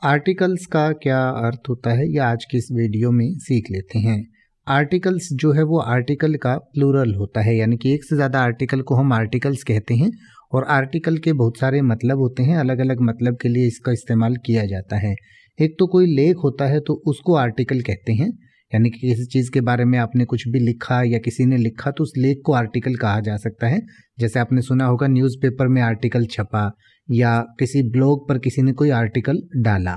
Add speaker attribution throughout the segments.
Speaker 1: Articles का क्या अर्थ होता है, यह आज की इस वीडियो में सीख लेते हैं। आर्टिकल्स जो है वो आर्टिकल का प्लूरल होता है, यानी कि एक से ज़्यादा आर्टिकल को हम आर्टिकल्स कहते हैं। और आर्टिकल के बहुत सारे मतलब होते हैं, अलग अलग मतलब के लिए इसका इस्तेमाल किया जाता है। एक तो कोई लेख होता है तो उसको आर्टिकल कहते हैं, यानी कि किसी चीज़ के बारे में आपने कुछ भी लिखा या किसी ने लिखा तो उस लेख को आर्टिकल कहा जा सकता है। जैसे आपने सुना होगा न्यूज़पेपर में आर्टिकल छपा या किसी ब्लॉग पर किसी ने कोई आर्टिकल डाला,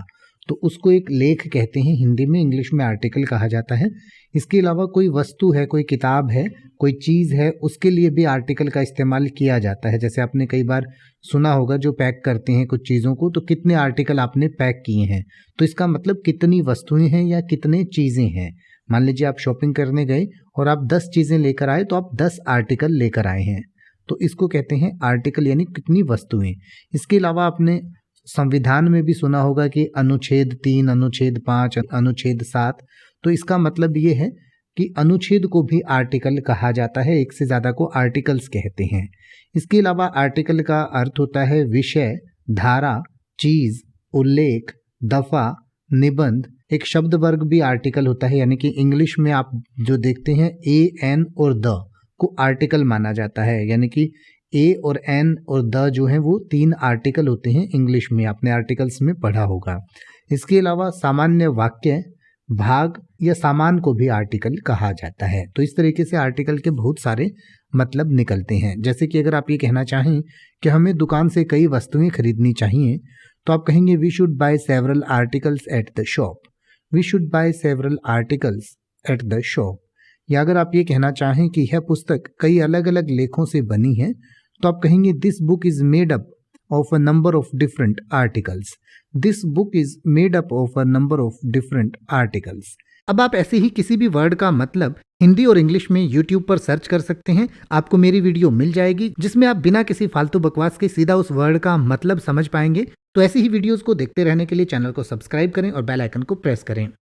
Speaker 1: तो उसको एक लेख कहते हैं। हिंदी में, इंग्लिश में आर्टिकल कहा जाता है। इसके अलावा कोई वस्तु है, कोई किताब है, कोई चीज़ है, उसके लिए भी आर्टिकल का इस्तेमाल किया जाता है। जैसे आपने कई बार सुना होगा, जो पैक करते हैं कुछ चीज़ों को, तो कितने आर्टिकल आपने पैक किए हैं, तो इसका मतलब कितनी वस्तुएं हैं या कितने चीज़ें हैं। मान लीजिए आप शॉपिंग करने गए और आप 10 चीज़ें लेकर आए, तो आप 10 आर्टिकल लेकर आए हैं, तो इसको कहते हैं आर्टिकल, यानी कितनी वस्तुएं। इसके अलावा आपने संविधान में भी सुना होगा कि अनुच्छेद 3, अनुच्छेद 5, अनुच्छेद 7, तो इसका मतलब ये है कि अनुच्छेद को भी आर्टिकल कहा जाता है। एक से ज़्यादा को आर्टिकल्स कहते हैं। इसके अलावा आर्टिकल का अर्थ होता है विषय, धारा, चीज़, उल्लेख, दफ़ा, निबंध। एक शब्द वर्ग भी आर्टिकल होता है, यानी कि इंग्लिश में आप जो देखते हैं ए, एन और द को आर्टिकल माना जाता है। यानी कि ए और एन और द जो हैं वो 3 आर्टिकल होते हैं इंग्लिश में, आपने आर्टिकल्स में पढ़ा होगा। इसके अलावा सामान्य वाक्य, भाग या सामान को भी आर्टिकल कहा जाता है। तो इस तरीके से आर्टिकल के बहुत सारे मतलब निकलते हैं। जैसे कि अगर आप ये कहना चाहें कि हमें दुकान से कई वस्तुएं खरीदनी चाहिए, तो आप कहेंगे we should buy several articles at the shop. We should buy several articles at the shop. या अगर आप ये कहना चाहें कि यह पुस्तक कई अलग अलग लेखों से बनी है, तो आप कहेंगे this book is made up of a number of different articles. This book is made up of a number of different articles. अब आप ऐसे ही किसी भी वर्ड का मतलब हिंदी और इंग्लिश में YouTube पर सर्च कर सकते हैं। आपको मेरी वीडियो मिल जाएगी जिसमें आप बिना किसी फालतू बकवास के सीधा उस वर्ड का मतलब समझ पाएंगे। तो ऐसी ही वीडियोस को देखते रहने के लिए चैनल को सब्सक्राइब करें और बेल आइकन को प्रेस करें।